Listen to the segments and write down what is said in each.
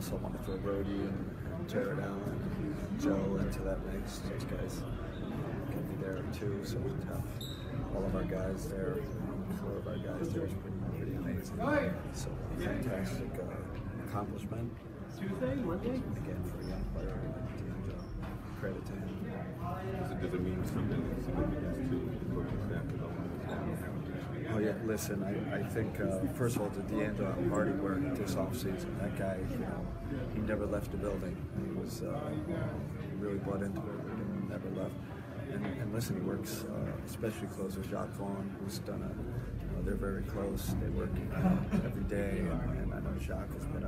also want to throw Brody and Jared Allen and Joe into that mix. Those guys can be there too. So we have all of our guys there. 4 of our guys there is pretty amazing. So fantastic accomplishment. Again, for a young player, credit to him. Does it mean something significant to the coaching staff development? Oh yeah, listen, I think first of all, the D'Angelo hard work this offseason. That guy, he never left the building. He was he really bought into it. He never left. And listen, he works especially close with Jacques Vaughn, who's done they're very close. They work every day, and I know Jacques has been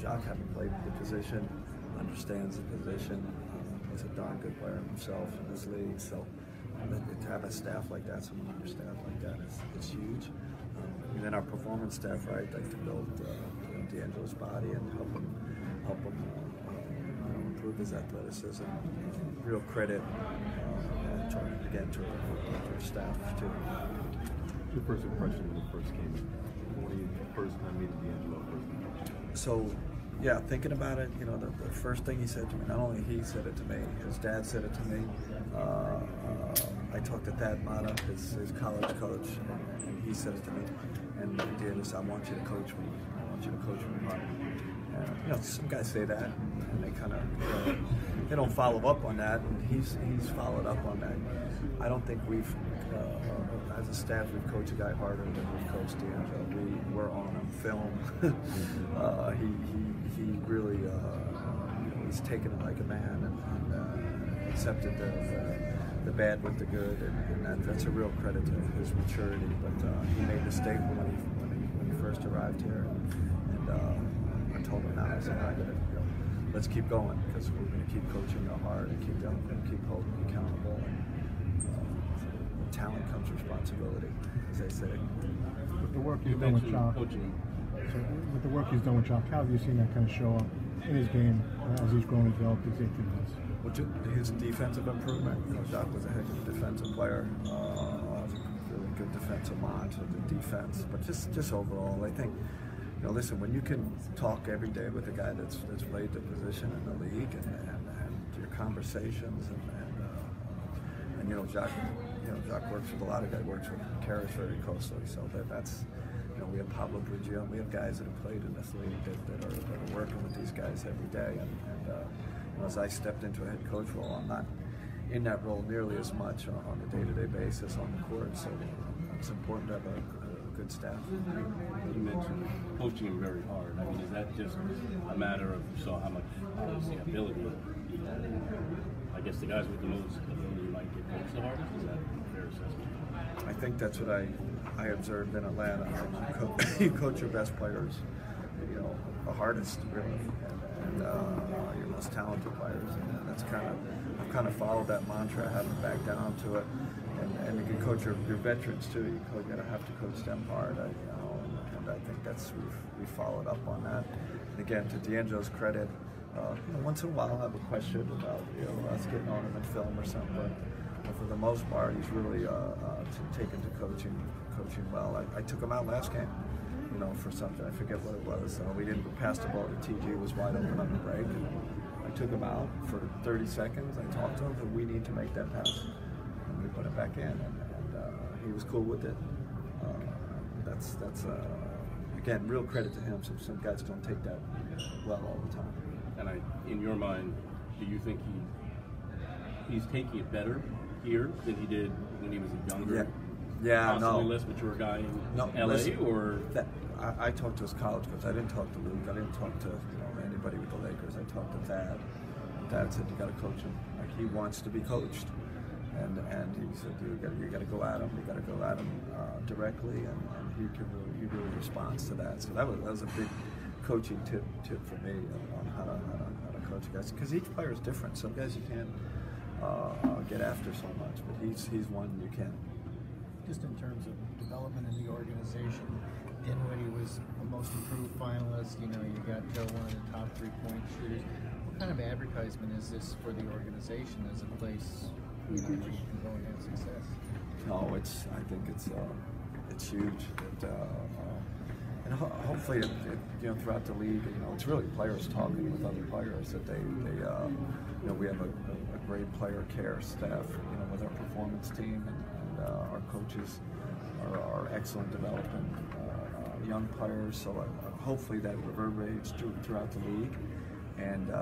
Jacques having played the position, understands the position. He's a darn good player himself in this league. So to have a staff like that, someone on your staff like that, is huge. And then our performance staff, right, like to build D'Angelo's body and help him improve his athleticism. Real credit, again, to our staff too. Your first impression when you first came in? When you first time meeting D'Angelo? So, yeah, thinking about it, the first thing he said to me, not only he said it to me, his dad said it to me. I talked to Thad Mata, his college coach, and he said it to me. And he did this, I want you to coach me. I want you to coach me hard. And, some guys say that, and they kind of, they don't follow up on that, and he's followed up on that. I don't think we've, as a staff, we've coached a guy harder than we've coached D'Angelo. We're on him film. He really, he's taken it like a man and accepted the bad with the good, and that's a real credit to his maturity. But he made a statement when he first arrived here, and I told him now, I said, let's keep going, because we're going to keep coaching you hard and keep holding you accountable. And talent comes responsibility, as they say. With the work he's done with Jacques, with the work he's done with Jacques, how have you seen that kind of show up in his game as he's grown and developed these 18 months? Well, his defensive improvement. Jacques was a heck of a defensive player. Really good defensive mind to the defense, but just overall, I think. Listen, when you can talk every day with a guy that's played the position in the league, and your conversations, and Jacques works with a lot of guys, works with Karras very closely, so that's. We have Pablo Brugio, and we have guys that have played in this league that are working with these guys every day. And as I stepped into a head coach role, I'm not in that role nearly as much on a day-to-day basis on the court. So it's important to have a good staff. You mentioned coaching him very hard. I mean, is that just a matter of you saw how much ability? I guess the guys with the most ability might get coached the hardest. Is that a fair assessment? I think that's what I observed in Atlanta. You coach your best players, the hardest really, and your most talented players. And that's I've kind of followed that mantra. I haven't backed down to it. And you can coach your veterans too. You gotta have to coach them hard. And I think we followed up on that. And again, to D'Angelo's credit, once in a while I'll have a question about us getting on him in film or something. But for the most part, he's really taken to coaching well. I took him out last game, for something. I forget what it was. We didn't pass the ball to TG. Was wide open on the break. And I took him out for 30 seconds. I talked to him, and we need to make that pass. And we put it back in, and he was cool with it. That's again, real credit to him. Some guys don't take that well all the time. And in your mind, do you think he's taking it better here than he did when he was a younger, possibly less mature guy in LA? I talked to his college coach. I didn't talk to Luke. I didn't talk to anybody with the Lakers. I talked to Thad. Thad said, you got to coach him. Like, he wants to be coached. And he said, you got to go at him. You got to go at him directly, and he really responds to that. So that was a big coaching tip for me on how to coach guys, because each player is different. Some guys you can't get after so much, but he's one you can. Just in terms of development in the organization, Dinwiddie was a most improved finalist. You got Joe, one of the top 3-point shooters. What kind of advertisement is this for the organization as a place where you can go and have success? No, I think it's huge. and hopefully, throughout the league, it's really players talking with other players that we have a great player care staff, with our performance team and our coaches are excellent development young players. So hopefully that reverberates throughout the league. And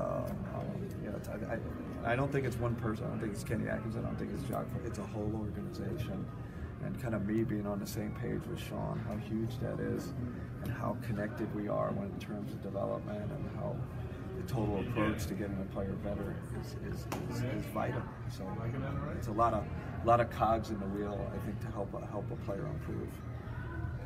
I don't think it's one person. I don't think it's Kenny Atkinson. I don't think it's Jock. It's a whole organization. And kind of me being on the same page with Sean, how huge that is, and how connected we are in terms of development, and how the total approach to getting a player better is vital. So it's a lot of cogs in the wheel, I think, to help a player improve.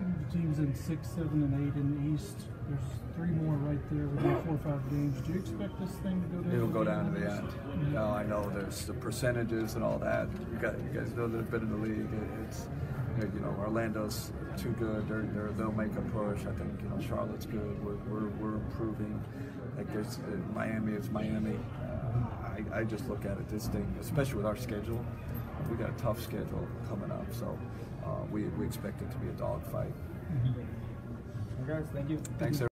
The teams in 6, 7, and 8 in the East. There's 3 more right there within 4 or 5 games. Do you expect this thing to go down? It'll go down to the end. No, I know there's the percentages and all that. You guys know that have been in the league. It's Orlando's too good. They'll make a push. I think Charlotte's good. We're improving. Like there's Miami is Miami. I just look at it, this thing, especially with our schedule. We got a tough schedule coming up, so we expect it to be a dogfight. Guys, thank you. Thanks, everyone.